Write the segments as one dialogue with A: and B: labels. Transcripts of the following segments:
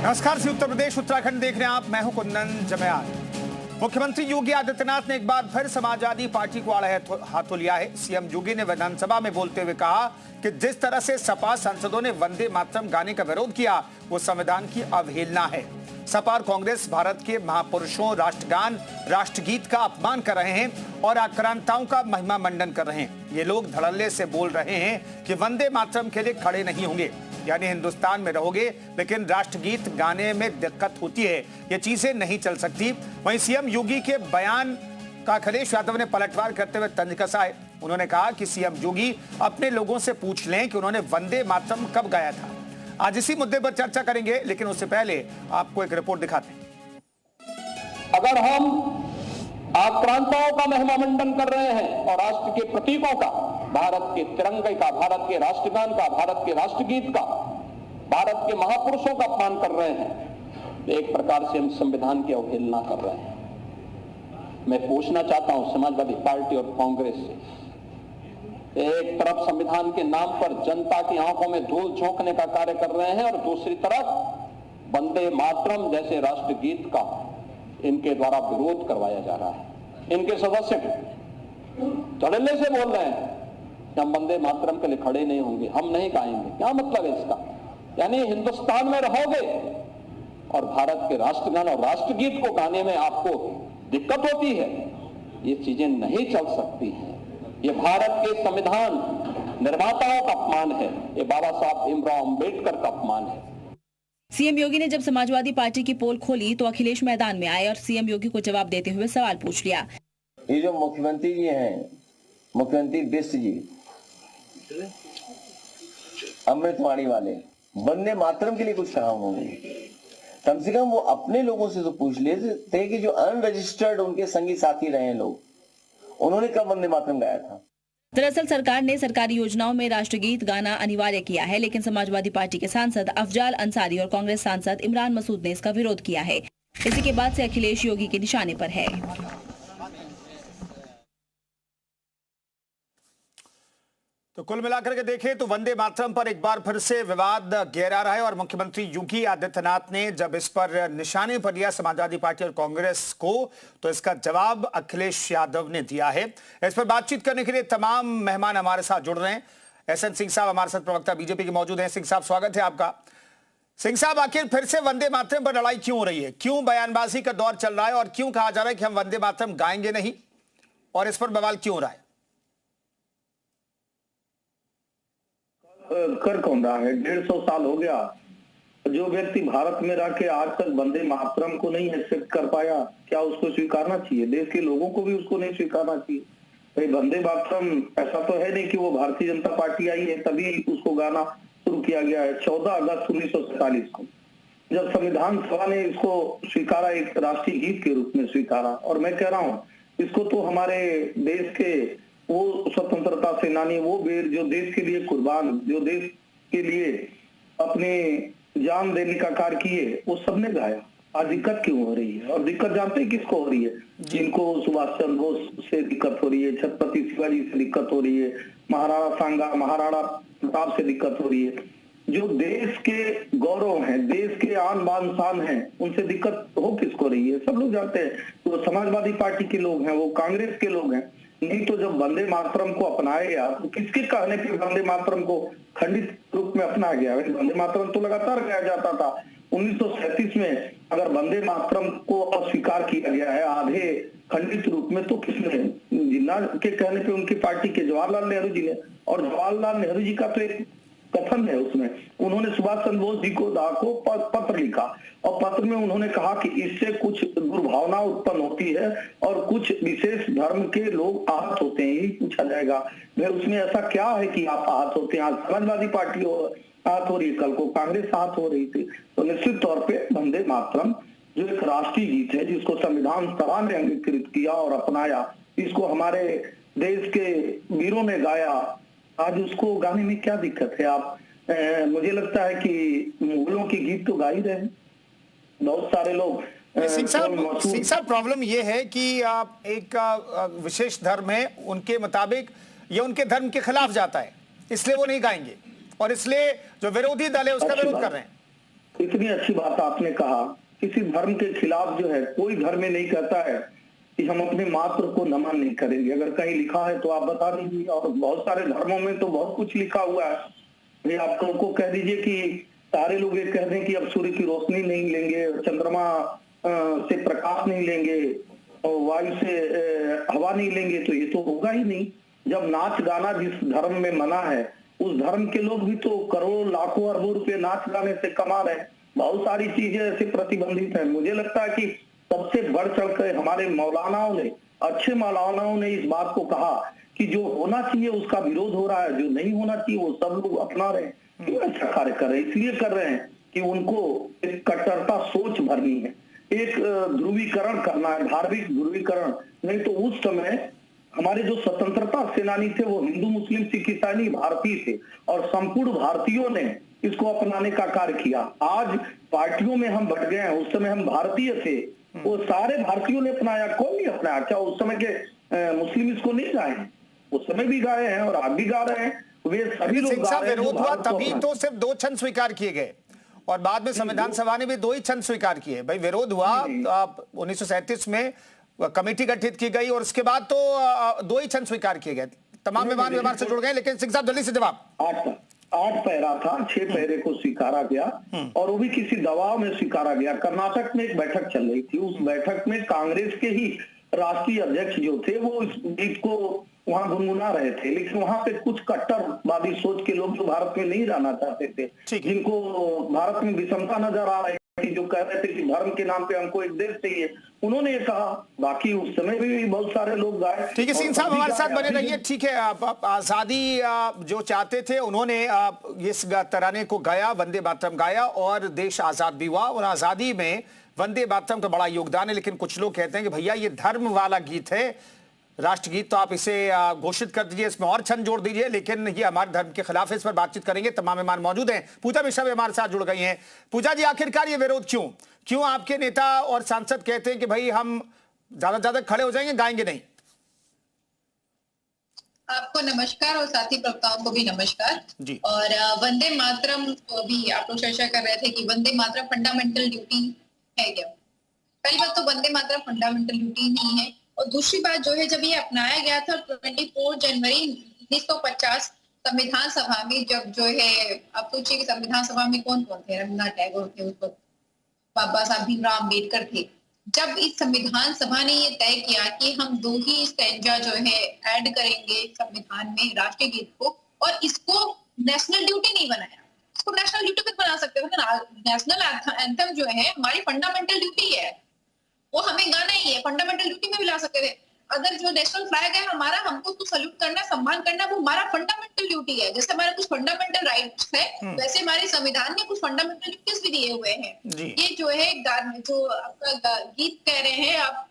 A: नमस्कार से उत्तर प्रदेश उत्तराखंड देख रहे हैं आप। मैं हूं कुंदन जमयाल। मुख्यमंत्री योगी आदित्यनाथ ने एक बार फिर समाजवादी पार्टी को आड़े हाथों लिया है। सीएम योगी ने विधानसभा में बोलते हुए कहा कि जिस तरह से सपा सांसदों ने वंदे मातरम गाने का विरोध किया वो संविधान की अवहेलना है। सपा और कांग्रेस भारत के महापुरुषों, राष्ट्रगान, राष्ट्रगीत का अपमान कर रहे हैं और आक्रांताओं का महिमा मंडन कर रहे हैं। ये लोग धड़ल्ले से बोल रहे हैं कि वंदे मातरम के लिए खड़े नहीं होंगे, यानी हिंदुस्तान में रहोगे लेकिन राष्ट्रगीत गाने में दिक्कत होती है, ये चीजें नहीं चल सकती। वहीं सीएम योगी के बयान का अखिलेश यादव ने पलटवार करते हुए तंज कसा है। उन्होंने कहा कि सीएम योगी अपने लोगों से पूछ लें कि उन्होंने वंदे मातरम कब गाया था। आज इसी मुद्दे पर चर्चा करेंगे, लेकिन उससे पहले आपको एक रिपोर्ट दिखाते हैं।
B: अगर हम आक्रांताओं का महिमा मंडन कर रहे हैं और राष्ट्र के प्रतीकों का, भारत के तिरंगे का, भारत के राष्ट्रगान का, भारत के राष्ट्रगीत का, भारत के महापुरुषों का अपमान कर रहे हैं, तो एक प्रकार से हम संविधान की अवहेलना कर रहे हैं। मैं पूछना चाहता हूं समाजवादी पार्टी और कांग्रेस से, एक तरफ संविधान के नाम पर जनता की आंखों में धूल झोंकने का कार्य कर रहे हैं और दूसरी तरफ वंदे मातरम जैसे राष्ट्रगीत का इनके द्वारा विरोध करवाया जा रहा है। इनके सदस्य धड़ल्ले से बोल रहे हैं कि हम वंदे मातरम के लिए खड़े नहीं होंगे, हम नहीं गाएंगे। क्या मतलब है इसका? यानी हिंदुस्तान में रहोगे और भारत के राष्ट्रगान और राष्ट्रगीत को गाने में आपको दिक्कत होती है, ये चीजें नहीं चल सकती हैं। ये भारत के संविधान निर्माताओं का अपमान है, ये बाबा साहब भीमराव अंबेडकर का अपमान है।
C: सीएम योगी ने जब समाजवादी पार्टी की पोल खोली तो अखिलेश मैदान में आए और सीएम योगी को जवाब देते हुए सवाल पूछ लिया।
D: ये जो मुख्यमंत्री जी हैं, मुख्यमंत्री बिष्ट जी, अमृतवाणी वाले, वंदे मातरम के लिए कुछ कहा होंगे? कम से कम वो अपने लोगों से तो पूछ लेते थे कि जो अनरजिस्टर्ड उनके संगी साथी रहे लोग, उन्होंने कब वंदे मातरम गाया था।
C: दरअसल सरकार ने सरकारी योजनाओं में राष्ट्रगीत गाना अनिवार्य किया है, लेकिन समाजवादी पार्टी के सांसद अफजाल अंसारी और कांग्रेस सांसद इमरान मसूद ने इसका विरोध किया है। इसी के बाद से अखिलेश योगी के निशाने पर है।
A: तो कुल मिलाकर के देखें तो वंदे मातरम पर एक बार फिर से विवाद गहरा रहा है और मुख्यमंत्री योगी आदित्यनाथ ने जब इस पर निशाने पर लिया समाजवादी पार्टी और कांग्रेस को, तो इसका जवाब अखिलेश यादव ने दिया है। इस पर बातचीत करने के लिए तमाम मेहमान हमारे साथ जुड़ रहे हैं। एसएन सिंह साहब हमारे साथ प्रवक्ता बीजेपी के मौजूद हैं। सिंह साहब, स्वागत है आपका। सिंह साहब, आखिर फिर से वंदे मातरम पर लड़ाई क्यों हो रही है? क्यों बयानबाजी का दौर चल रहा है और क्यों कहा जा रहा है कि हम वंदे मातरम गाएंगे नहीं, और इस पर बवाल क्यों हो रहा है?
E: कर कौन रहा है? 150 साल हो गया। जो व्यक्ति भारत में रह के आज तक वंदे मातरम को नहीं एक्सेप्ट कर पाया, क्या उसको स्वीकारना चाहिए? देश के लोगों को भी उसको नहीं स्वीकारना चाहिए। भाई वंदे मातरम ऐसा तो है नहीं कि वो भारतीय जनता पार्टी आई है तभी उसको गाना शुरू किया गया है। 14 अगस्त 1947 को जब संविधान सभा ने इसको स्वीकारा, एक राष्ट्रीय गीत के रूप में स्वीकारा, और मैं कह रहा हूँ इसको तो हमारे देश के वो स्वतंत्रता सेनानी, वो वीर जो देश के लिए कुर्बान, जो देश के लिए अपने जान देने का कार्य किए, वो सबने गाया। आज दिक्कत क्यों हो रही है? और दिक्कत जानते हैं किसको हो रही है? जिनको सुभाष चंद्र बोस से दिक्कत हो रही है, छत्रपति शिवाजी से दिक्कत हो रही है, महाराणा सांगा, महाराणा प्रताप से दिक्कत हो रही है। जो देश के गौरव हैं, देश के आन बान शान हैं, उनसे दिक्कत हो किसको रही है? सब लोग जानते हैं। तो समाजवादी पार्टी के लोग हैं, वो कांग्रेस के लोग हैं। नहीं तो जब वंदे मातरम को अपनाया गया तो किसके कहने पे वंदे मातरम को खंडित रूप में अपनाया गया? वंदे मातरम तो लगातार गाया जाता था। 1937 में अगर वंदे मातरम को अस्वीकार किया गया है आधे खंडित रूप में, तो किसने? जिन्ना के कहने पे उनकी पार्टी के जवाहरलाल नेहरू जी ने, और जवाहरलाल नेहरू जी का तो एक कथन है उसमें, उन्होंने सुभाष चंद्र बोस जी को पत्र लिखा और पत्र में उन्होंने कहा कि इससे कुछ दुर्भावना उत्पन्न होती है और कुछ विशेष धर्म के लोग आहत होते हैं। यही पूछा जाएगा भाई उसमें ऐसा क्या है कि आप आहत होते हैं? आज समाजवादी पार्टी आहत हो रही है, कल को कांग्रेस आहत हो रही थी। तो निश्चित तौर पर वंदे मातरम जो एक राष्ट्रीय गीत है, जिसको संविधान सभा ने अंगीकृत किया और अपनाया, इसको हमारे देश के वीरों ने गाया, आज उसको गाने में क्या दिक्कत है? आप मुझे लगता है कि मुगलों की गीत तो गा ही रहे हैं बहुत सारे लोग।
A: सिंह साहब, प्रॉब्लम ये है कि आप एक विशेष धर्म है, उनके मुताबिक ये उनके धर्म के खिलाफ जाता है, इसलिए वो नहीं गाएंगे, और इसलिए जो विरोधी दल है उसका विरोध कर रहे हैं।
E: इतनी अच्छी बात आपने कहा। किसी धर्म के खिलाफ जो है, कोई धर्म में नहीं कहता है कि हम अपने मातृ को नमन नहीं करेंगे। अगर कहीं लिखा है तो आप बता दीजिए। और बहुत सारे धर्मों में तो बहुत कुछ लिखा हुआ है। ये आप को कह दीजिए कि सारे लोग ये कह दें कि अब सूर्य की रोशनी नहीं लेंगे, चंद्रमा से प्रकाश नहीं लेंगे और वायु से हवा नहीं लेंगे, तो ये तो होगा ही नहीं। जब नाच गाना जिस धर्म में मना है, उस धर्म के लोग भी तो करोड़ों लाखों अरबों रुपए नाच गाने से कमा रहे हैं। बहुत सारी चीजें ऐसे प्रतिबंधित है। मुझे लगता है कि सबसे बढ़ चढ़कर हमारे मौलानाओं ने, अच्छे मौलानाओं ने इस बात को कहा कि जो होना चाहिए उसका विरोध हो रहा है, जो नहीं होना चाहिए वो सब लोग अपना रहे हैं। क्यों अच्छा कार्य कर रहे हैं? इसलिए कर रहे हैं कि उनको एक कट्टरता सोच भरनी है, एक ध्रुवीकरण करना है, धार्मिक ध्रुवीकरण। नहीं तो उस समय हमारे जो स्वतंत्रता सेनानी थे वो हिंदू मुस्लिम सिख ईसाई भारतीय थे और संपूर्ण भारतीयों ने इसको अपनाने का कार्य किया। आज पार्टियों में हम बट गए हैं, उस समय हम भारतीय थे, वो सारे भारतीयों ने अपनाया, कौन नहीं अपनाया? क्या उस समय के मुस्लिम इसको नहीं गाए हैं? उस समय भी गाए हैं और आज भी गा रहे हैं। वे सभी लोग गा रहे हैं।
A: विरोध हुआ तभी तो सिर्फ 2 छंद स्वीकार किए गए और बाद में संविधान सभा ने भी 2 ही छंद स्वीकार किए। भाई विरोध हुआ 1937 में कमेटी गठित की गई और उसके बाद तो 2 ही छंद स्वीकार किए गए। तमाम विमान व्यवहार से जुड़ गए। लेकिन सिंह साहब जल्दी से जवाब।
E: 8 पैरा था, 6 पैरे को स्वीकारा गया और वो भी किसी दबाव में स्वीकारा गया। कर्नाटक में एक बैठक चल रही थी, उस बैठक में कांग्रेस के ही राष्ट्रीय अध्यक्ष जो थे वो इस गीत को वहां गुनगुना रहे थे। लेकिन वहां पे कुछ कट्टरवादी सोच के लोग जो भारत में नहीं रहना चाहते थे, जिनको भारत में विषमता नजर आ रही थी, जो कह रहे थे कि धर्म के नाम पे हमको एक देश चाहिए, उन्होंने ये कहा। बाकी उस समय भी बहुत सारे लोग गाए।
A: ठीक है, सिंह साहब हमारे साथ बने रहिए। ठीक है, आप आजादी जो चाहते थे उन्होंने इस तराने को गाया, वंदे मातरम गाया और देश आजाद भी हुआ। और आजादी में वंदे मातरम का बड़ा योगदान है। लेकिन कुछ लोग कहते हैं कि भैया ये धर्म वाला गीत है, राष्ट्रगीत, तो आप इसे घोषित कर दीजिए, इसमें और छंद जोड़ दीजिए, लेकिन ये हमारे धर्म के खिलाफ है। इस पर बातचीत करेंगे। तमाम मेहमान मौजूद हैं। पूजा मिश्रा भी हमारे साथ जुड़ गई हैं। पूजा जी, आखिरकार ये विरोध क्यों आपके नेता और सांसद कहते हैं कि भाई हम ज्यादा से ज्यादा खड़े हो जाएंगे, गाएंगे नहीं?
F: आपको नमस्कार और साथी प्रवक्ताओं को भी नमस्कार
A: जी।
F: और वंदे मातरम को भी आप लोग चर्चा कर रहे थे कि वंदे मातरम फंडामेंटल ड्यूटी है क्या? पहली बात तो वंदे मातरम फंडामेंटल ड्यूटी नहीं है। और दूसरी बात जो है, जब ये अपनाया गया था 24 जनवरी 1950 संविधान सभा में, जब जो है आप सोचिए कि संविधान सभा में कौन कौन थे? रविन्द्रनाथ टैगोर थे, उस वक्त बाबा साहब भीमराव अम्बेडकर थे। जब इस संविधान सभा ने ये तय किया कि हम 2 ही स्टैंजा जो है ऐड करेंगे संविधान में राष्ट्रीय गीत को, और इसको नेशनल ड्यूटी नहीं बनाया। इसको नेशनल ड्यूटी भी बना सकते थे। नेशनल एंथम जो है हमारी फंडामेंटल ड्यूटी है, वो हमें गाना ही है, फंडामेंटल ड्यूटी में भी ला सकते थे। अगर जो नेशनल फ्लैग है हमारा, हमको उसको सल्यूट करना, सम्मान करना, वो हमारा फंडामेंटल ड्यूटी है। जैसे हमारे कुछ फंडामेंटल राइट्स है, वैसे हमारे संविधान ने कुछ फंडामेंटल ड्यूटीज भी दिए हुए हैं। ये जो है जो आपका गीत कह रहे हैं आप,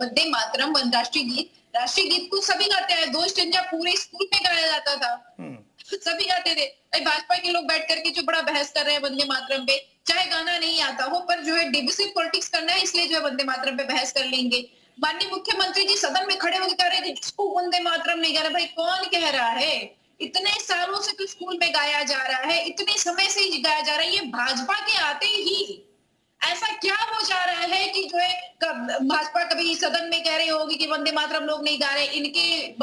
F: वंदे मातरम राष्ट्रीय गीत को सभी गाते हैं। 2 स्टेंजा पूरे स्कूल में गाया जाता था, सभी गाते थे। भाजपा के लोग बैठ करके जो बड़ा बहस कर रहे हैं वंदे मातरम पे, चाहे गाना नहीं आता हो, पर जो है डिविसिव पॉलिटिक्स करना है, इसलिए जो है वंदे मातरम पे बहस कर लेंगे। माननीय मुख्यमंत्री जी सदन में खड़े होकर कह रहे थे जिसको वंदे मातरम नहीं गा रहा। भाई कौन कह रहा है? इतने सालों से तो स्कूल में गाया जा रहा है, इतने समय से ही गाया जा रहा है। ये भाजपा के आते ही ऐसा क्या हो जा रहा है कि जो है भाजपा कभी सदन में कह रही होगी कि वंदे मातरम लोग नहीं गा रहे। इनके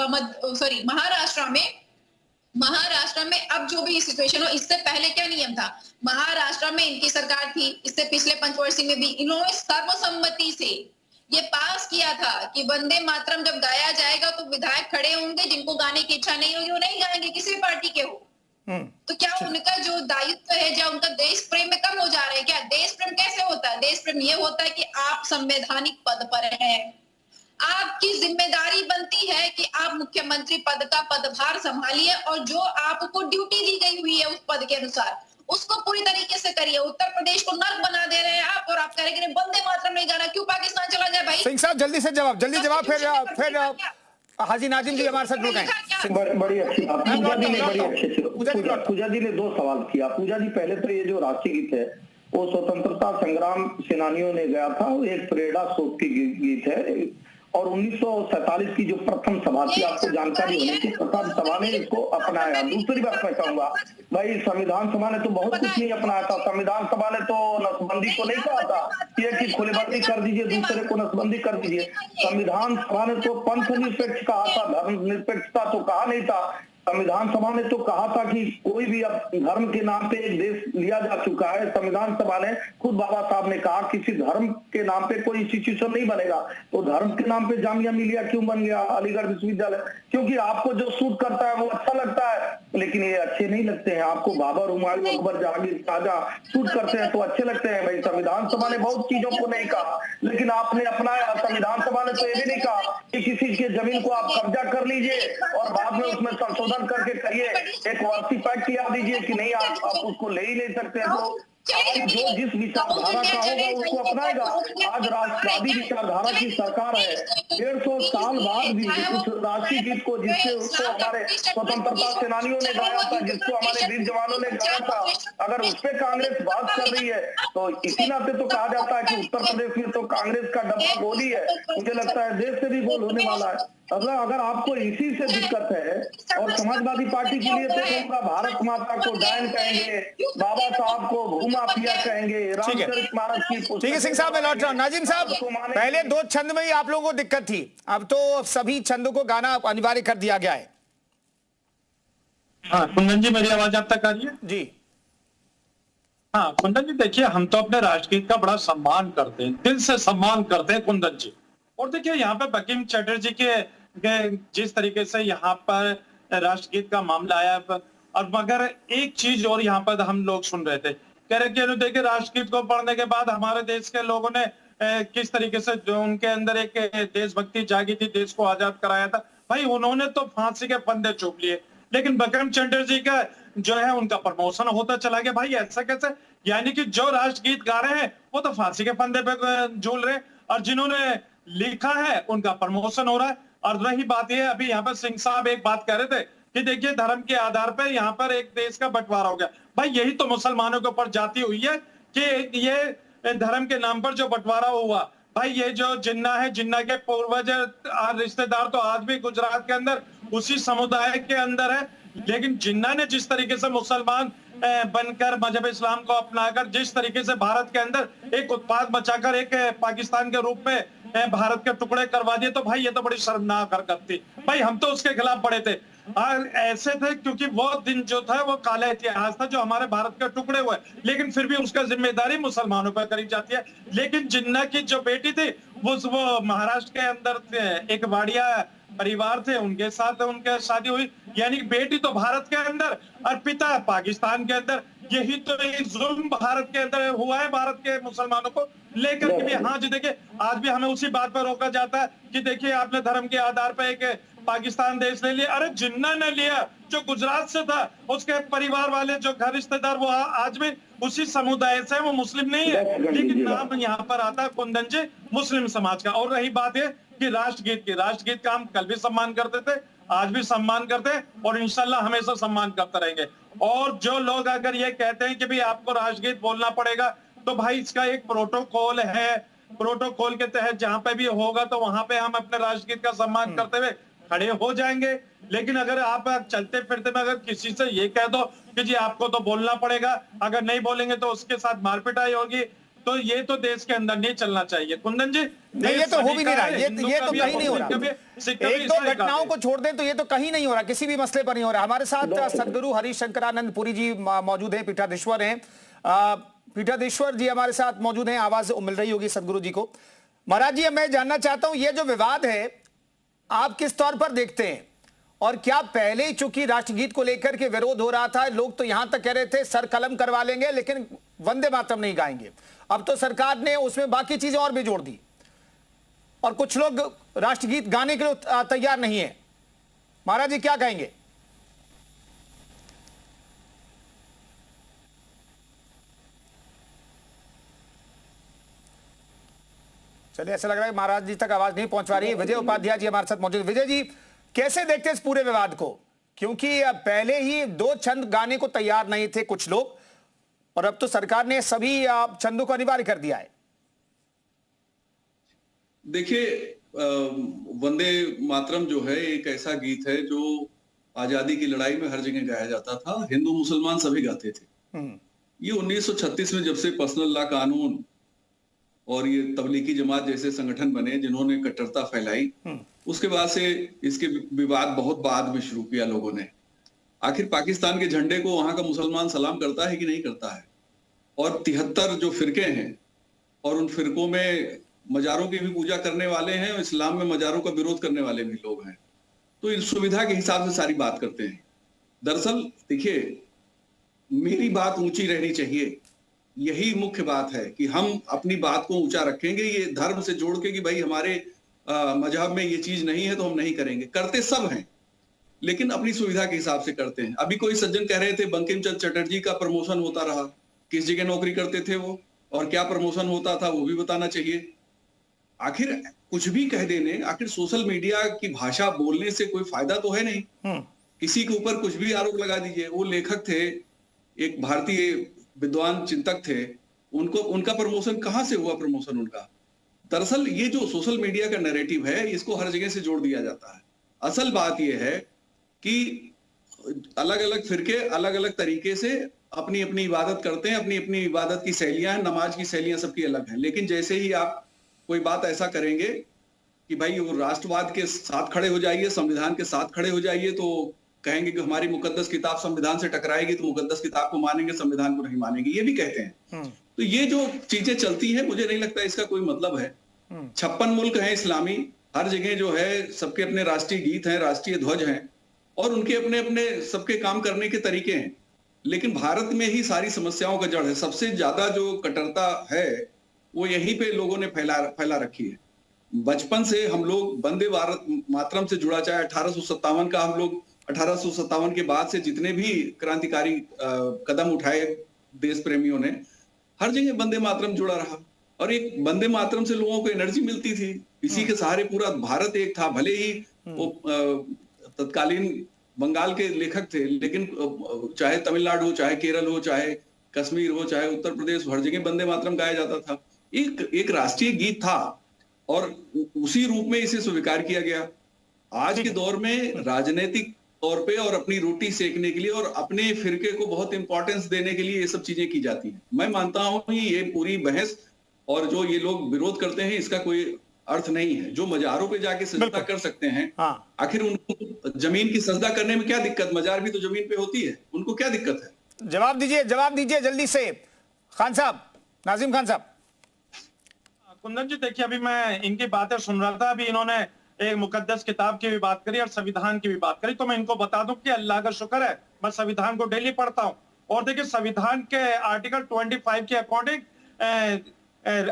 F: महाराष्ट्र में अब जो भी सिचुएशन हो, इससे पहले क्या नियम था? महाराष्ट्र में इनकी सरकार थी, इससे पिछले पंचवर्षीय में भी इन्होंने सर्वसम्मति से ये पास किया था कि वंदे मातरम जब गाया जाएगा तो विधायक खड़े होंगे, जिनको गाने की इच्छा नहीं होगी वो नहीं गाएंगे, किसी भी पार्टी के हो। तो क्या उनका जो दायित्व है, या उनका देश प्रेम में कम हो जा रहा है क्या? देश प्रेम कैसे होता है? देश प्रेम ये होता है कि आप संवैधानिक पद पर हैं, आपकी जिम्मेदारी बनती है कि आप मुख्यमंत्री पद का पदभार संभालिए और जो आपको ड्यूटी दी गई हुई है उस पद के अनुसार उसको पूरी तरीके से करिए। उत्तर प्रदेश को नर्क बना दे रहे हैं आप, और आप कह रहे हैं वंदे मातरम नहीं गाना, क्यों पाकिस्तान चला जाए? भाई
A: सिंह साहब जल्दी जवाब, फिर हाजी नाजिम जी हमारे साथ जुड़ गए।
E: बड़ी अच्छी बात पूजा जी ने 2 सवाल किया। पूजा जी, पहले तो ये जो राष्ट्रीय गीत है वो स्वतंत्रता संग्राम सेनानियों ने गाया था, वो एक प्रेरणा स्रोत की गीत है और 1947 की जो प्रथम सभा थी, आपको जानकारी होनी चाहिए, प्रथम सभा ने इसको अपनाया। दूसरी बात मैं कहूंगा, भाई संविधान सभा ने तो बहुत कुछ नहीं अपनाया था। संविधान सभा ने तो नसबंदी को नहीं कहा था कि खुलेबंदी कर दीजिए, दूसरे को नसबंदी कर दीजिए। संविधान सभा ने तो पंथ निरपेक्ष कहा था, धर्म निरपेक्षता तो कहा नहीं था। संविधान सभा ने तो कहा था कि कोई भी अब धर्म के नाम पे एक देश लिया जा चुका है। संविधान सभा ने खुद बाबा साहब ने कहा किसी धर्म के नाम पे कोई इंस्टीट्यूशन नहीं बनेगा। तो धर्म के नाम पे जामिया मिलिया क्यों बन गया, अलीगढ़ विश्वविद्यालय? क्योंकि आपको जो सूट करता है वो अच्छा लगता है, लेकिन ये अच्छे नहीं लगते हैं आपको। बाबर, हुमायूं, अकबर, जहांगीर, शाहजहां सूट करते हैं तो अच्छे लगते हैं। भाई संविधान सभा ने बहुत चीजों को नहीं कहा, लेकिन आपने अपनाया। संविधान सभा ने तो ये भी नहीं कहा कि किसी की जमीन को आप कब्जा कर लीजिए और बाद में उसमें संशोधन करके करिए, एक वर्सी पैक्ट किया दीजिए कि नहीं आप उसको ले ही नहीं सकते। तो जो जिस विचारधारा का होगा उसको अपनाएगा। आज राष्ट्रवादी विचारधारा की सरकार है। 150 साल बाद भी उस राष्ट्रीय गीत को, जिससे उसको हमारे स्वतंत्रता सेनानियों ने गाया था, जिसको हमारे वीर जवानों ने गाया था, अगर उस पर कांग्रेस बात कर रही है तो इसी नाते तो कहा जाता है कि उत्तर प्रदेश में तो कांग्रेस का डब्बा गोल ही है। मुझे लगता है देश से भी गोल होने वाला है। अगर आपको इसी से दिक्कत है, और समाजवादी पार्टी के लिए तो कहूँगा भारत माता को डायन कहेंगे, बाबा साहब को भूमाफिया कहेंगे, रामचरितमानस की।
A: ठीक है सिंह साहब, मैं लौट रहा हूं। नाजिम साहब, पहले 2 छंद में ही आप लोगों को दिक्कत थी, अब तो सभी छंदों को गाना अनिवार्य कर दिया गया है।
G: हाँ कुंदन जी, मेरी आवाज आप तक आ रही है?
A: जी
G: हाँ कुंदन जी, देखिए हम तो अपने राष्ट्रगीत का बड़ा सम्मान करते हैं, दिल से सम्मान करते हैं कुंदन जी। और देखिए यहाँ पे बंकिम चटर्जी के जिस तरीके से यहाँ पर राष्ट्रगीत का मामला आया, और मगर एक चीज और यहाँ पर हम लोग सुन रहे थे, कह रहे कि देखिए राष्ट्रगीत को पढ़ने के बाद हमारे देश के लोगों ने किस तरीके से जो उनके अंदर एक देशभक्ति जागी थी, देश को आजाद कराया था। भाई उन्होंने तो फांसी के फंदे चूक लिए, लेकिन बंकिम चटर्जी का जो है उनका प्रमोशन होता चला गया। भाई ऐसा कैसे? यानी कि जो राष्ट्रगीत गा रहे हैं वो तो फांसी के फंदे पे झूल रहे, और जिन्होंने लिखा है उनका प्रमोशन हो रहा है। और रही बात यह, अभी यहाँ पर सिंह साहब एक बात कह रहे थे कि देखिए धर्म के आधार पर यहाँ पर एक देश का बंटवारा हो गया। भाई यही तो मुसलमानों के ऊपर जाती हुई है कि ये धर्म के नाम पर जो बंटवारा हुआ। भाई ये जो जिन्ना है, जिन्ना के पूर्वज रिश्तेदार तो आज भी गुजरात के अंदर उसी समुदाय के अंदर है, लेकिन जिन्ना ने जिस तरीके से मुसलमान बनकर मजहब इस्लाम को अपनाकर जिस तरीके से भारत के अंदर एक उत्पाद मचाकर एक पाकिस्तान के रूप में भारत के टुकड़े करवा दिए, तो भाई ये तो बड़ी शर्मनाक हरकत थी। भाई हम तो उसके खिलाफ पड़े थे, ऐसे थे क्योंकि वो दिन जो था वो काला इतिहास था जो हमारे भारत के टुकड़े हुए, लेकिन फिर भी उसका जिम्मेदारी मुसलमानों पर करी जाती है। लेकिन जिन्ना की जो बेटी थी वो महाराष्ट्र के अंदर एक वाड़िया परिवार थे, उनके साथ उनके शादी हुई, यानी बेटी तो भारत के अंदर और पिता पाकिस्तान के अंदर। यही तो एक जुल्म भारत के अंदर हुआ है भारत के मुसलमानों को लेकर के भी। हाँ जी, देखिए आज भी हमें उसी बात पर रोका जाता है कि देखिए आपने धर्म के आधार पर एक पाकिस्तान देश ले लिया। अरे जिन्ना ने लिया जो गुजरात से था, उसके परिवार वाले जो घर रिश्तेदार वो आज भी उसी समुदाय से, वो मुस्लिम नहीं है, लेकिन नाम यहाँ पर आता है कुंदन जी मुस्लिम समाज का। और रही बात है कि राष्ट्रगीत का हम कल भी सम्मान करते थे, आज भी सम्मान करते हैं और इंशाल्लाह हमेशा सम्मान करते रहेंगे। और जो लोग अगर ये कहते हैं कि भाई आपको राष्ट्रगीत बोलना पड़ेगा, तो भाई इसका एक प्रोटोकॉल है, प्रोटोकॉल के तहत जहां पे भी होगा तो वहां पे हम अपने राष्ट्रगीत का सम्मान करते हुए खड़े हो जाएंगे। लेकिन अगर आप चलते फिरते में अगर किसी से ये कह दो कि जी आपको तो बोलना पड़ेगा, अगर नहीं बोलेंगे तो उसके साथ मारपिटाई होगी, तो ये तो देश के अंदर नहीं चलना चाहिए कुंदन जी।
A: नहीं, ये तो हो भी नहीं रहा, ये तो कहीं नहीं हो रहा। एक दो घटनाओं को छोड़ दें तो ये तो कहीं नहीं हो रहा, किसी भी मसले पर नहीं हो रहा। हमारे साथ सदगुरु हरिशंकरानंद पुरी जी मौजूद हैं, पीठाधीश्वर हैं। पीठाधीश्वर जी हमारे साथ मौजूद हैं, आवाज मिल रही होगी सदगुरु जी को। महाराज जी, मैं जानना चाहता हूं ये जो विवाद है आप किस तौर पर देखते हैं, और क्या पहले ही चूंकि राष्ट्रगीत को लेकर के विरोध हो रहा था, लोग तो यहां तक कह रहे थे सर कलम करवा लेंगे लेकिन वंदे मातरम नहीं गाएंगे, अब तो सरकार ने उसमें बाकी चीजें और भी जोड़ दी और कुछ लोग राष्ट्रगीत गाने के लिए तैयार नहीं है। महाराज जी क्या कहेंगे? चलिए, ऐसा लग रहा है महाराज जी तक आवाज नहीं पहुंच पा रही है। विजय उपाध्याय जी हमारे साथ मौजूद। विजय जी, कैसे देखते हैं इस पूरे विवाद को, क्योंकि पहले ही 2 छंद गाने को तैयार नहीं थे कुछ लोग, और अब तो सरकार ने सभी छंदों को अनिवार्य कर दिया है।
H: देखिए, वंदे मातरम जो है एक ऐसा गीत है जो आजादी की लड़ाई में हर जगह गाया जाता था, हिंदू मुसलमान सभी गाते थे। ये 1936 में जब से पर्सनल लॉ कानून और ये तबलीगी जमात जैसे संगठन बने जिन्होंने कट्टरता फैलाई, उसके बाद से इसके विवाद बहुत बाद में शुरू किया लोगों ने। आखिर पाकिस्तान के झंडे को वहां का मुसलमान सलाम करता है कि नहीं करता है? और 73 जो फिरके हैं और उन फिरकों में मजारों की भी पूजा करने वाले हैं और इस्लाम में मजारों का विरोध करने वाले भी लोग हैं। तो इस सुविधा के हिसाब से सारी बात करते हैं। दरअसल देखिए, मेरी बात ऊंची रहनी चाहिए, यही मुख्य बात है कि हम अपनी बात को ऊंचा रखेंगे। ये धर्म से जोड़ के कि भाई हमारे मजहब में ये चीज नहीं है तो हम नहीं करेंगे, करते सब हैं लेकिन अपनी सुविधा के हिसाब से करते हैं। अभी कोई सज्जन कह रहे थे बंकिम चंद्र चटर्जी का प्रमोशन होता रहा, किस जगह नौकरी करते थे वो और क्या प्रमोशन होता था वो भी बताना चाहिए। आखिर कुछ भी कह देने, आखिर सोशल मीडिया की भाषा बोलने से कोई फायदा तो है नहीं। किसी के ऊपर कुछ भी आरोप लगा दीजिए। वो लेखक थे, एक भारतीय विद्वान चिंतक थे, उनका प्रमोशन कहां से हुआ? प्रमोशन उनका। दरअसल ये जो सोशल मीडिया का नैरेटिव है इसको हर जगह से जोड़ दिया जाता है। असल बात यह है कि अलग अलग फिरके अलग अलग तरीके से अपनी अपनी इबादत करते हैं, अपनी अपनी इबादत की शैलियां हैं, नमाज की शैलियां सबकी अलग हैं। लेकिन जैसे ही आप कोई बात ऐसा करेंगे कि भाई वो राष्ट्रवाद के साथ खड़े हो जाइए, संविधान के साथ खड़े हो जाइए, तो कहेंगे कि हमारी मुकद्दस किताब संविधान से टकराएगी तो मुकद्दस किताब को मानेंगे, संविधान को नहीं मानेंगे, ये भी कहते हैं। तो ये जो चीजें चलती हैं, मुझे नहीं लगता इसका कोई मतलब है। 56 मुल्क हैं इस्लामी, हर जगह जो है सबके अपने राष्ट्रीय गीत हैं, राष्ट्रीय ध्वज हैं और उनके अपने अपने सबके काम करने के तरीके हैं। लेकिन भारत में ही सारी समस्याओं का जड़ है। सबसे ज्यादा जो कट्टरता है वो यहीं पे लोगों ने फैला रखी है। बचपन से हम लोग वंदे भारत मातरम से जुड़ा, चाहे 1857 का हम लोग 1857 के बाद से जितने भी क्रांतिकारी कदम उठाए देश प्रेमियों ने, हर जगह वंदे मातरम जुड़ा रहा और एक वंदे मातरम से लोगों को एनर्जी मिलती थी। इसी के सहारे पूरा भारत एक था। भले ही वो तत्कालीन बंगाल के लेखक थे, लेकिन चाहे तमिलनाडु हो, चाहे केरल हो, चाहे कश्मीर हो, चाहे उत्तर प्रदेश, हर जगह वंदे मातरम गाया जाता था। एक राष्ट्रीय गीत था और उसी रूप में इसे स्वीकार किया गया। आज के दौर में राजनीतिक तौर पे और अपनी रोटी सेकने के लिए और अपने फिरके को बहुत इंपॉर्टेंस देने के लिए ये सब चीजें की जाती हैं। मैं मानता हूं कि ये पूरी बहस और जो ये लोग विरोध करते हैं इसका कोई अर्थ नहीं है। जो मजारों पे जाके सजदा कर सकते हैं, आखिर उनको जमीन की सजदा करने में क्या दिक्कत? मजार भी तो जमीन पे होती है, उनको क्या दिक्कत है?
A: जवाब दीजिए जल्दी से खान साहब, नाजिम खान साहब।
G: कुंदन जी देखिए, अभी मैं इनकी बातें सुन रहा था, अभी इन्होंने एक मुकद्दस किताब की भी बात करी और संविधान की भी बात करी। तो मैं इनको बता दूं कि अल्लाह का शुक्र है मैं संविधान को डेली पढ़ता हूं और देखिए संविधान के आर्टिकल 25 के अकॉर्डिंग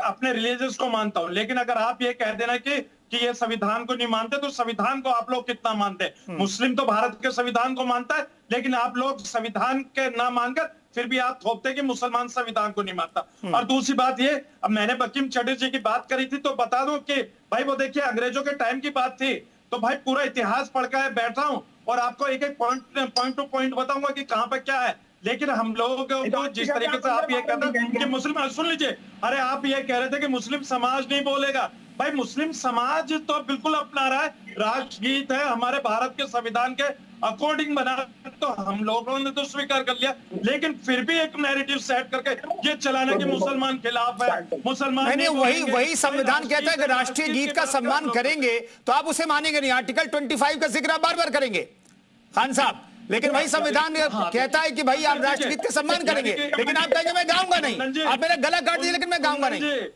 G: अपने रिलीजियस को मानता हूं। लेकिन अगर आप ये कह देना कि ये संविधान को नहीं मानते तो संविधान को आप लोग कितना मानते हैं? मुस्लिम तो भारत के संविधान को मानता है, लेकिन आप लोग संविधान के ना मानकर फिर भी आप थोपते कि मुसलमान संविधान को नहीं मानता। और दूसरी बात ये, अब मैंने बंकिम चटर्जी की बात करी थी तो बता दूं कि भाई वो देखिए अंग्रेजों के टाइम की बात थी, तो भाई पूरा इतिहास पढ़ कर बैठ रहा हूं और आपको एक एक पॉइंट टू पॉइंट बताऊंगा कि कहां पर क्या है। लेकिन हम लोगों को जिस तरीके से आप ये कहते हैं कि मुस्लिम, सुन लीजिए, अरे आप ये कह रहे थे कि मुस्लिम समाज नहीं बोलेगा। भाई मुस्लिम समाज तो बिल्कुल अपना रहा है, राष्ट्रगीत है हमारे भारत के संविधान के अकॉर्डिंग बना, तो हम लोगों ने तो स्वीकार कर लिया। लेकिन फिर भी एक नैरेटिव सेट करके ये चलाना कि मुसलमान खिलाफ है, मुसलमान
A: नहीं, वही संविधान कहता है कि राष्ट्रीय गीत का सम्मान करेंगे तो आप उसे मानेंगे नहीं। आर्टिकल 25 का जिक्र आप बार बार करेंगे खान साहब, लेकिन वही संविधान कहता है कि भाई आप राष्ट्रगीत का सम्मान करेंगे, लेकिन आप कहेंगे मैं गाऊंगा नहीं। आप मेरा गला काट दीजिए लेकिन मैं गाऊंगा नहीं।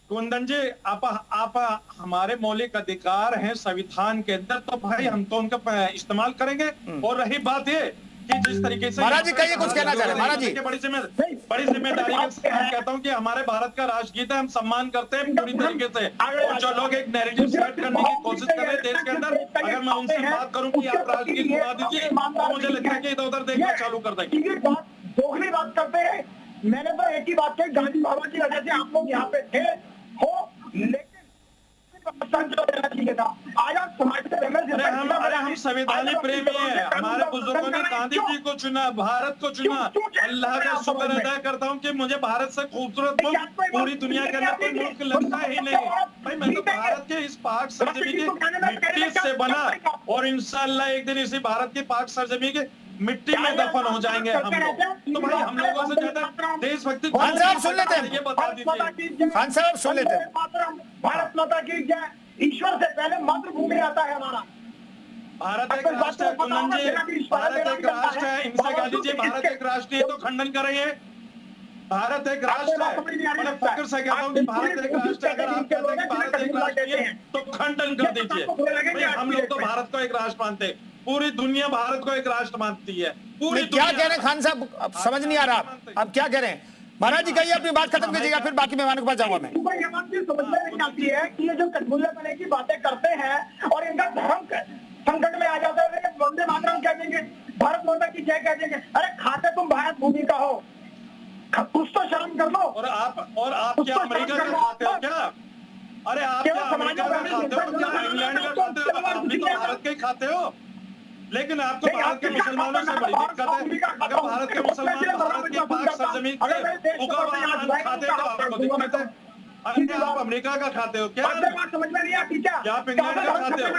G: कुंदन जी, आप हमारे मौलिक अधिकार हैं संविधान के अंदर, तो भाई हम तो उनका इस्तेमाल करेंगे। और रही बात ये कि जिस तरीके से
A: महाराज जी कहिए, कुछ कहना चाह रहे हैं महाराज जी?
G: बड़ी जिम्मेदारी के साथ कहता हूं कि हमारे भारत का राष्ट्रगीत है, हम सम्मान करते हैं पूरी तरीके से। और जो लोग एक नैरेटिव सेट करने की कोशिश कर रहे हैं देश के अंदर, अगर मैं उनसे बात करूं कि आप राष्ट्रगीत गा दीजिए तो मुझे लगता है कि इधर उधर देखना चालू कर देंगे।
I: दोगली बात करते हैं। मैंने तो एक ही बात कही, गांधी बाबा की वजह से आप लोग यहाँ पे थे हो, लेकिन संजो देना चाहिए था। आज आप समाज से
G: अरे हम संविधानिक प्रेमी हैं। हमारे बुजुर्गों ने गांधी जी को चुना, भारत को चुना। अल्लाह का शुक्र अदा करता हूँ कि मुझे भारत से खूबसूरत मुल्क पूरी दुनिया के अंदर कोई मुल्क लगता ही नहीं। भाई मैं तो भारत के इस पाक सरजमी की मिट्टी से बना और इंशाअल्लाह एक दिन इसी भारत की पाक सरजमी के मिट्टी में दफन हो जाएंगे हम लोग। तो भाई हम लोगों से ज्यादा देशभक्ति
A: खान साहब सुन लेते हैं,
G: ये बता दीजिए।
A: खान साहब सुन लेते हैं।
I: भारत माता की जय। ईश्वर से पहले मातृभूमि आता है हमारा।
G: भारत एक राष्ट्र है कुंदन जी, भारत एक राष्ट्र है। इनसे कह दीजिए भारत एक राष्ट्र है तो खंडन करेंगे। भारत एक राष्ट्र है, मैं फक्र से कहता हूँ कि भारत एक राष्ट्र है। अगर आप कहते हैं कि भारत एक राष्ट्र है तो खंडन कर दीजिए। भाई हम लोग तो भारत को एक राष्ट्र मानते हैं, पूरी दुनिया भारत को एक राष्ट्र मानती है। पूरी
A: क्या कह रहे हैं खान साहब, अब समझ नहीं आ रहा अब क्या कह रहे हैं। महाराज जी कहिए, अपनी बात खत्म कीजिएगा, फिर बाकी मेहमानों के पास जाऊंगा मैं।
I: समझ में नहीं आती है कि ये जो कटबुल्ले बने की बातें करते हैं और इनका धर्म संकट में आ जाता है। वंदे मातरम कह देंगे, भारत माता की जय कह देंगे। अरे खाते तुम भारत भूमि का हो, कुछ तो शर्म कर लो।
G: और आप क्या अमेरिका का खाते हो क्या? अरे आप क्या अमेरिका का खाते हो, क्या इंग्लैंड का खाते हो? आप भी तो भारत के खाते हो। लेकिन आपको भारत के मुसलमानों से बड़ी दिक्कत है। अगर भारत के मुसलमान भारत की पाक सरजमी के उग्रवाद खाते तो आपको दिक्कत है। अरे आप अमेरिका का खाते हो क्या?
I: बात समझ में नहीं आती क्या?
G: आप इंग्लैंड का खाते हो?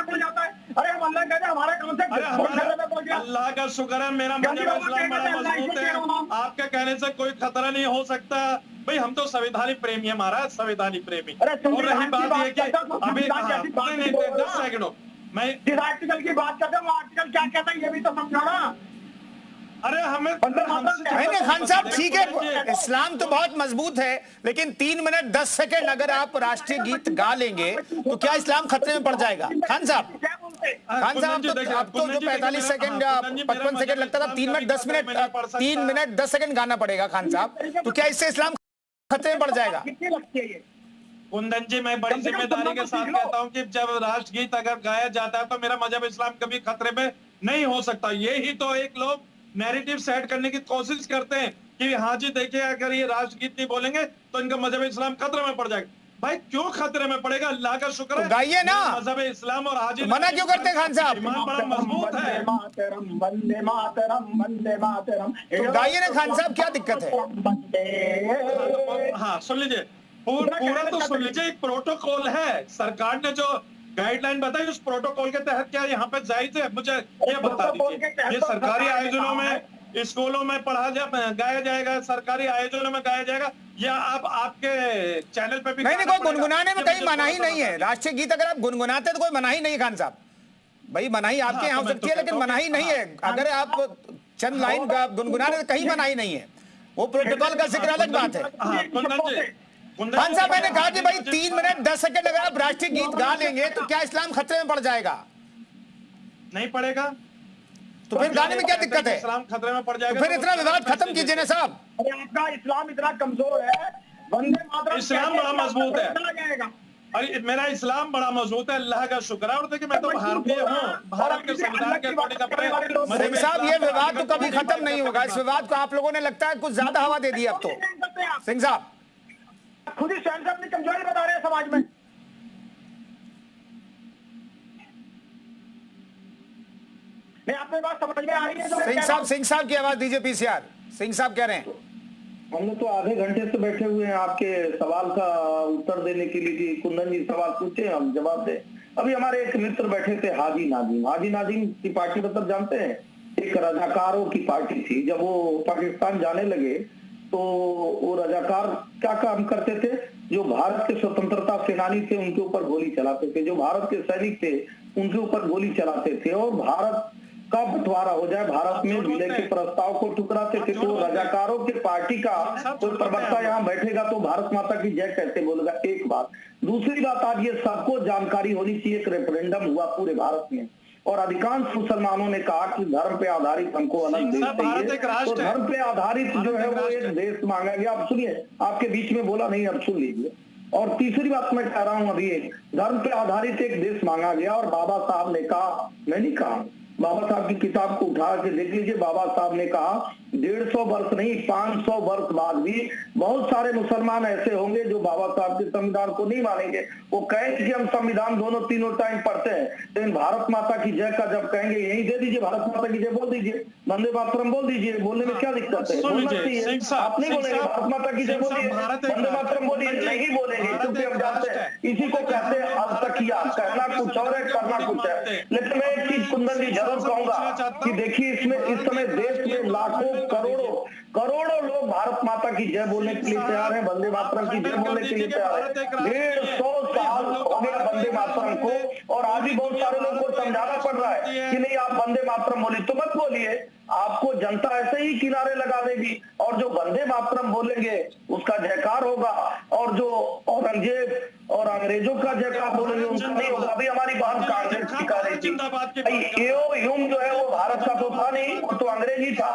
I: अरे हम अल्लाह कहते हैं हमारा कौन से?
G: अरे हमारा अल्लाह का शुक्र है, मेरा मजहब इस्लाम बड़ा मजबूत है। आपके कहने से कोई खतरा नहीं हो सकता। भाई हम तो संवैधानिक प्रेमी है महाराज, संवैधानिक प्रेमी। और रही बात ये कि अभी 10 सेकंड मैं
I: जिस आर्टिकल की बात करते हैं वो आर्टिकल क्या कहता है ये भी तो समझाना।
G: अरे हमें
A: नहीं खान साहब ठीक है, इस्लाम तो बहुत मजबूत है, लेकिन 3 मिनट 10 सेकंड अगर आप राष्ट्रीय गीत गा लेंगे तो क्या इस्लाम खतरे में पड़ जाएगा? खान साहब अब तो जो 45 सेकंड 55 सेकंड लगता था, 3 मिनट 10 सेकंड गाना पड़ेगा खान साहब, तो क्या इससे इस्लाम खतरे में पड़ जाएगा?
I: कितनी लगती है ये?
G: कुंदन जी मैं बड़ी जिम्मेदारी के साथ कहता हूँ कि जब राष्ट्रगीत अगर गाया जाता है तो मेरा मजहब इस्लाम कभी खतरे में नहीं हो सकता। यही तो एक लोग नैरेटिव सेट करने की कोशिश करते हैं कि हाँ जी देखिए अगर ये राष्ट्रगीत नहीं बोलेंगे तो इनका मजहब इस्लाम खतरे में पड़ जाएगा। भाई क्यों खतरे में पड़ेगा? अल्लाह का शुक्र है,
A: गाइए ना।
G: मजहब इस्लाम और हाजी
A: मना क्यों करते हैं खान साहब?
G: ईमान बड़ा मजबूत है।
I: वंदे मातरम वंदे मातरम।
A: तो गाइए ना खान साहब, क्या दिक्कत है?
G: हाँ सुन लीजिए, पूरा तो सुन लीजिए। एक प्रोटोकॉल है, सरकार ने जो गाइडलाइन बताई उस प्रोटोकॉल के तहत क्या यहाँ पे जायज है? मुझे ये बता दीजिए। ये सरकारी आयोजनों में, स्कूलों में गाया जाएगा, सरकारी आयोजनों में गाया जाएगा, या आप आपके चैनल पे भी?
A: नहीं, कोई गुनगुनाने में कहीं मनाही नहीं है। राष्ट्रीय गीत अगर आप गुनगुनाते तो कोई मनाही नहीं खान साहब। भाई मनाही आपके यहाँ हो सकती है, लेकिन मनाही नहीं है। अगर आप चंद लाइन गुनगुनाने तो कहीं मनाही नहीं है। वो प्रोटोकॉल का जिक्र अलग बात है। खान साहब मैंने कहा कि भाई 3 मिनट 10 सेकंड अगर आप राष्ट्रीय गीत गा लेंगे तो क्या इस्लाम खतरे में पड़ जाएगा?
G: नहीं पड़ेगा।
A: तो फिर गाने में क्या दिक्कत है?
G: इस्लाम खतरे में पड़ जाएगा
A: तो फिर इतना विवाद खत्म कीजिए ना साहब।
I: अरे आपका इस्लाम इतना कमजोर है, वंदे मातरम
G: इस्लाम बड़ा मजबूत है। अरे मेरा इस्लाम बड़ा मजबूत है, अल्लाह का शुक्र है। और देखिए मैं तो भारतीय हूँ, भारत के संविधान के अकॉर्डिंग।
A: सिंह साहब ये विवाद तो कभी खत्म नहीं होगा। इस विवाद को आप लोगों ने लगता है कुछ ज्यादा हवा दे दी अब तो। सिंह साहब
I: खुद ही स्वयं से अपनी कमजोरी बता रहे हैं समाज में। नहीं आपने बात समझ में आ रही है?
A: सिंह साहब की आवाज दीजिए पीसीआर। सिंह साहब कह रहे हैं
E: हम लोग तो आधे घंटे से बैठे हुए हैं आपके सवाल का उत्तर देने के लिए कि कुंदन जी सवाल पूछे हम जवाब दे। अभी हमारे एक मित्र बैठे थे हाजी नाजिम की पार्टी मतलब जानते हैं, एक रजाकारों की पार्टी थी। जब वो पाकिस्तान जाने लगे तो वो रजाकार क्या काम करते थे? जो भारत के स्वतंत्रता सेनानी थे उनके ऊपर गोली चलाते थे, जो भारत के सैनिक थे उनके ऊपर गोली चलाते थे, और भारत का बंटवारा हो जाए, भारत में विलय के प्रस्ताव को ठुकराते थे। तो रजाकारों की पार्टी का कोई प्रवक्ता यहाँ बैठेगा तो भारत माता की जय कैसे बोलेगा? एक बात। दूसरी बात, आज ये सबको जानकारी होनी चाहिए, एक रेफरेंडम हुआ पूरे भारत में और अधिकांश मुसलमानों ने कहा कि धर्म पे आधारित हमको अलग देश चाहिए। तो धर्म पे आधारित जो है वो एक देश मांगा गया। आप सुनिए, आपके बीच में बोला नहीं, अब सुन लीजिए। और तीसरी बात मैं कह रहा हूं, अभी धर्म पे आधारित एक देश मांगा गया और बाबा साहब ने कहा, मैं नहीं कहा, बाबा साहब की किताब को उठा के देख लीजिए। बाबा साहब ने कहा 150 वर्ष नहीं 500 वर्ष बाद भी बहुत सारे मुसलमान ऐसे होंगे जो बाबा साहब के संविधान को नहीं मानेंगे। वो कहेंगे कि हम संविधान दोनों तीनों टाइम पढ़ते हैं, लेकिन भारत माता की जय का जब कहेंगे यही दे दीजिए, भारत माता की जय बोल दीजिए, वंदे मातरम बोल दीजिए, बोलने में क्या दिक्कत है? बोलना चाहिए। आप नहीं बोलेंगे भारत माता की जय बोलिए, वंदे मातरम बोलिए, नहीं बोलेंगे क्योंकि हम जानते हैं इसी को कहते हैं अल्तकिया, कहना कुछ और है करना कुछ है। लेकिन मैं एक चीज कुंदन जी जरूर कहूंगा कि देखिए इसमें इस समय देश में लाखों करोड़ों लोग भारत माता की जय बोलने के लिए तैयार हैं, वंदे मातरम की जय बोलने के लिए तैयार है। 150 साल हो गया वंदे मातरम को, और आज भी बहुत सारे लोगों को समझाना पड़ रहा है कि नहीं आप वंदे मातरम बोलिए, तो मत बोलिए, आपको जनता ऐसे ही किनारे लगा देगी। और जो वंदे मातरम बोलेंगे उसका जयकार होगा, और जो औरंगजेब और अंग्रेजों का जयकार बोलेंगे उनका नहीं होगा। अभी हमारी बहन कांग्रेस की कह रही थी यूं जो है वो भारत का तो था नहीं, वो तो अंग्रेज ही था।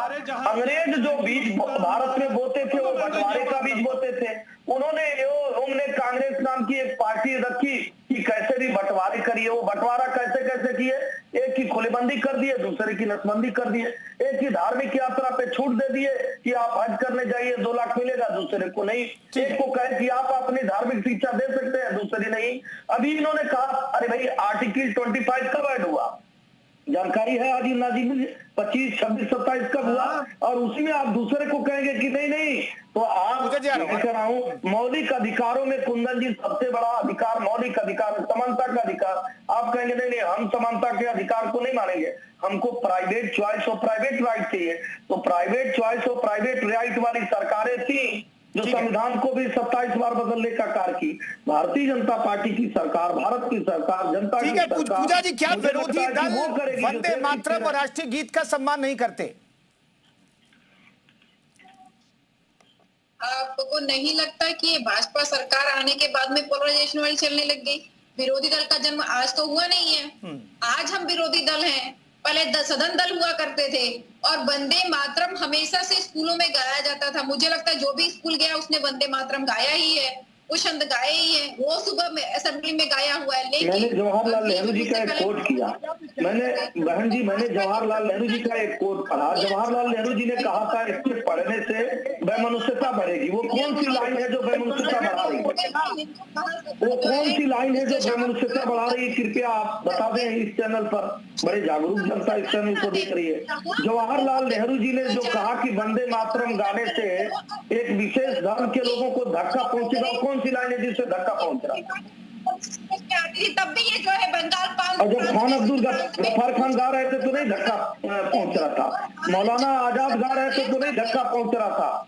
E: अंग्रेज जो बीज भारत में बोते थे वो बंटवारे का बीज बोते थे। उन्होंने उन्होंने कांग्रेस नाम की एक पार्टी रखी कि कैसे भी बंटवारे करिए। वो बंटवारा कैसे कैसे किए, एक की खुलेबंदी कर दिए, दूसरे की नसबंदी कर दिए। एक की धार्मिक यात्रा पे छूट दे दिए कि आप हज करने जाइए 2 लाख मिलेगा, दूसरे को नहीं। एक को कहे कि आप अपनी धार्मिक शिक्षा दे सकते हैं, दूसरी नहीं। अभी इन्होंने कहा अरे भाई आर्टिकल 25 कब ऐड हुआ, जानकारी है आदिल नाजिम 25, 26, 27 कब हुआ, और उसी में आप दूसरे को कहेंगे कि नहीं। तो आप कह रहा हूं मौलिक अधिकारों में कुंदन जी सबसे बड़ा अधिकार मौलिक अधिकार समानता का अधिकार। आप कहेंगे नहीं हम समानता के अधिकार को नहीं मानेंगे, हमको प्राइवेट चॉइस और प्राइवेट राइट चाहिए। तो प्राइवेट चॉइस और प्राइवेट राइट वाली सरकारें थी जो संविधान को भी 27 बार बदलने का कार्य की। भारतीय जनता पार्टी की सरकार, भारत की सरकार, जनता की सरकार।
A: पूजा जी, क्या विरोधी दल वंदे मातरम और राष्ट्रीय गीत का सम्मान नहीं करते?
F: आपको नहीं लगता कि ये भाजपा सरकार आने के बाद में पोलराइजेशन वाली चलने लग गई? विरोधी दल का जन्म आज तो हुआ नहीं है, आज हम विरोधी दल हैं। पहले सदन दल हुआ करते थे, और वंदे मातरम हमेशा से स्कूलों में गाया जाता था। मुझे लगता है जो भी स्कूल गया उसने वंदे मातरम गाया ही है, वो छंद गाए ही है, वो सुबह में असेंबली में गाया हुआ है। लेकिन
E: मैंने जवाहरलाल नेहरू जी का एक कोट किया, मैंने जवाहरलाल नेहरू जी का एक कोट पढ़ा। जवाहरलाल नेहरू जी ने कहा था इसके पढ़ने से वैमनस्यता बढ़ेगी। वो कौन सी लाइन है जो वैमनस्यता बढ़ा रही है? वो कौन सी लाइन है जो वैमनस्यता बढ़ा रही है? कृपया आप बता दें इस चैनल पर, बड़े जागरूक जनता इस चैनल को देख रही है। जवाहरलाल नेहरू जी ने जो कहा कि वंदे मातरम गाने से एक विशेष धर्म के लोगों को धक्का पहुंचेगा, कौन सी लाइन है जिससे धक्का पहुंच रहा?
F: तब भी ये जो है बंगाल
E: और जब खान अब्दुल गफ्फार खान गा रहे थे तो नहीं धक्का पहुंच रहा था, मौलाना आजाद गा रहे थे तो नहीं धक्का पहुंच रहा था।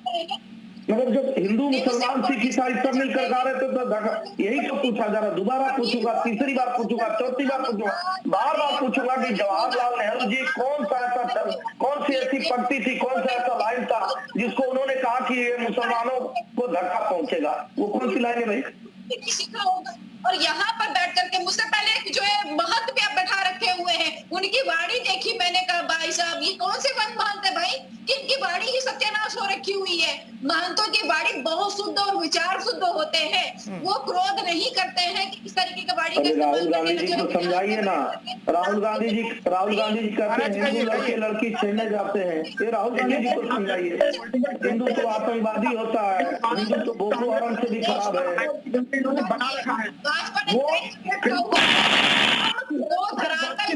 E: मतलब जब हिंदू मुसलमान सिख ईसाई सब मिलकर गा रहे थे तो धक्का। यही तो पूछा जा रहा, दोबारा पूछूंगा, तीसरी बार पूछूंगा, चौथी बार पूछूंगा, बार पूछूंगा कि जवाहरलाल नेहरू जी कौन सा ऐसा, कौन सी ऐसी पंक्ति थी, कौन सा ऐसा लाइन था जिसको उन्होंने कहा कि ये मुसलमानों को धक्का पहुंचेगा? वो कौन सी लाइन है भाई?
F: और यहाँ पर बैठ करके मुझसे पहले जो है महंत भी आप बैठा रखे हुए हैं, उनकी वाणी देखी। मैंने कहा भाई साहब ये कौन से महंत है भाई, किनकी वाणी की सत्यानाश हो रखी हुई है। महंतों की वाणी बहुत शुद्ध और विचार शुद्ध होते हैं, वो क्रोध नहीं करते हैं कि किस तरीके की वाणी।
E: राहुल गांधी जी को समझाइए ना। राहुल गांधी जी कहते हैं हिंदू लड़के लड़की छेड़ने जाते हैं, ये राहुल गांधी जी को समझाइए। हिंदू तो आतंकवादी होता है, हिंदू तो बोको हराम से भी खराब है।
I: बना रखा है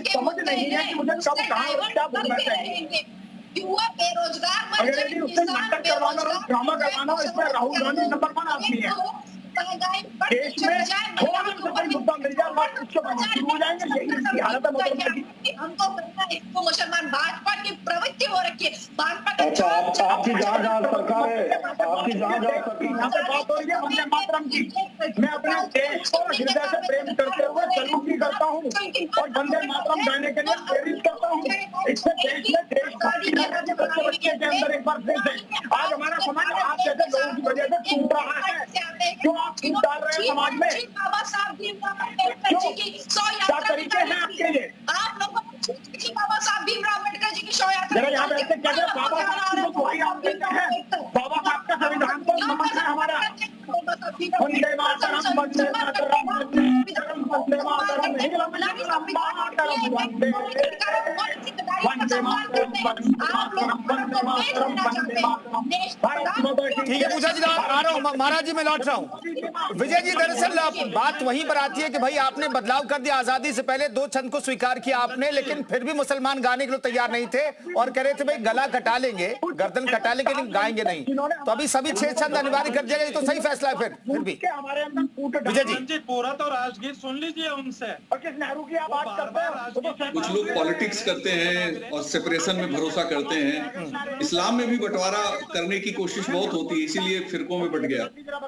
I: समझ नहीं है कि मुझे कब कहाँ क्या बोलना चाहिए।
F: युवा बेरोजगार
I: नाटक करवाना और ड्रामा करवाना, इसमें राहुल गांधी नंबर 1 आदमी है। देश में थोड़ा सा कोई मुद्दा मिल जाए शुरू हो जाएंगे, यही हालत है।
F: हमको मुसलमान भाजपा की प्रवृत्ति हो रखी है।
E: अच्छा, आपकी जहाँ सरकार है, आपकी जहाँ
I: यहाँ पे बात हो रही है वंदे मातरम की। मैं अपने देश को हृदय से प्रेम करते हुए सलूट भी करता हूँ और वंदे मातरम गाने के लिए प्रेरित करता हूँ। इससे देश में देशभक्ति बच्चे के अंदर एक बार फिर से आज हमारा समाज आप जैसे लोगों की वजह से टूट रहा है। क्यों आप छूट डाल रहे हैं समाज में? क्या तरीके हैं आपके लिए?
F: आप लोगों बाबा साहब भीमराव अम्बेडकर जी की शव यात्रा
I: यहाँ पे ऐसे कहते हैं बाबा साहब को दुआई आप देते हैं, बाबा साहब का संविधान को नमन है हमारा। वंदे मातरम वंदे मातरम वंदे मातरम वंदे मातरम वंदे मातरम।
A: ठीक है पूजा जी, आ रहा हूँ महाराज जी, मैं लौट रहा हूँ। विजय जी, दरअसल बात वहीं पर आती है कि भाई आपने बदलाव कर दिया, आजादी से पहले 2 छंद को स्वीकार किया आपने, लेकिन फिर भी मुसलमान गाने के लिए तैयार नहीं थे और कह रहे थे भाई गला कटा लेंगे, गर्दन कटा लेंगे, लेकिन गाएंगे नहीं। तो अभी सभी 6 छंद अनिवार्य कर दिया गया, तो सही फैसला है फिर भी। विजय जी
G: पूरा तो राजगीत सुन लीजिए उनसे।
I: नेहरू की आप बात करते हैं,
H: कुछ लोग पॉलिटिक्स करते हैं और सेपरेशन में भरोसा करते हैं। इस्लाम में भी बंटवारा करने की कोशिश बहुत होती है, इसीलिए फिरकों में बट गया।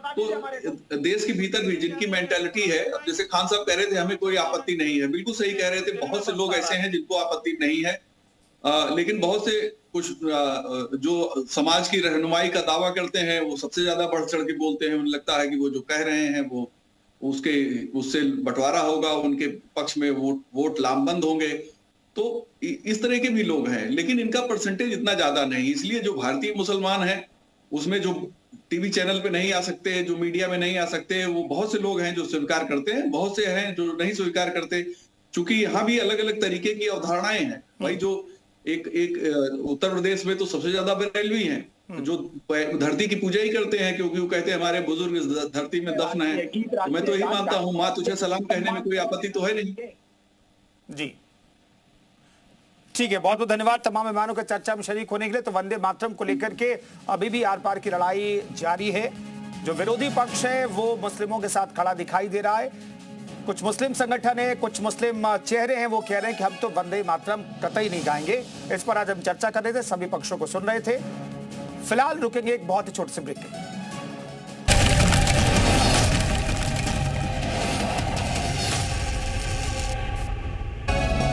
H: तो देश के भीतर भी जिनकी मेंटालिटी है, अब जैसे खान साहब कह रहे थे हमें कोई आपत्ति नहीं है, बिल्कुल सही कह रहे थे, बहुत से लोग ऐसे हैं जिनको आपत्ति नहीं है, लेकिन बहुत से कुछ जो समाज की रहनुमाई का दावा करते हैं वो सबसे ज्यादा बढ़ चढ़ के बोलते हैं। उन्हें लगता है कि वो जो कह रहे हैं वो उससे बंटवारा होगा, उनके पक्ष में वोट लामबंद होंगे। तो इस तरह के भी लोग हैं, लेकिन इनका परसेंटेज इतना ज्यादा नहीं। इसलिए जो भारतीय मुसलमान हैं उसमें जो टीवी चैनल पे नहीं आ सकते, जो मीडिया में नहीं आ सकते, वो बहुत से लोग हैं जो स्वीकार करते हैं, बहुत से हैं जो नहीं स्वीकार करते। चूंकि यहाँ भी अलग अलग तरीके की अवधारणाएं हैं भाई। जो एक उत्तर प्रदेश में तो सबसे ज्यादा बरेलवी हैं, जो धरती की पूजा ही करते हैं, क्योंकि वो कहते हैं हमारे बुजुर्ग इस धरती में दफन है। तो मैं तो यही मानता हूँ, माँ तुझे सलाम कहने में कोई आपत्ति तो है नहीं।
A: जी ठीक है, बहुत बहुत धन्यवाद तमाम मेहमानों के चर्चा में शरीक होने के लिए। तो वंदे मातरम को लेकर के अभी भी आर पार की लड़ाई जारी है। जो विरोधी पक्ष है वो मुस्लिमों के साथ खड़ा दिखाई दे रहा है। कुछ मुस्लिम संगठन है, कुछ मुस्लिम चेहरे हैं, वो कह रहे हैं कि हम तो वंदे मातरम कतई नहीं गाएंगे। इस पर आज हम चर्चा कर रहे थे, सभी पक्षों को सुन रहे थे। फिलहाल रुकेंगे एक बहुत ही छोटे से ब्रेक के लिए।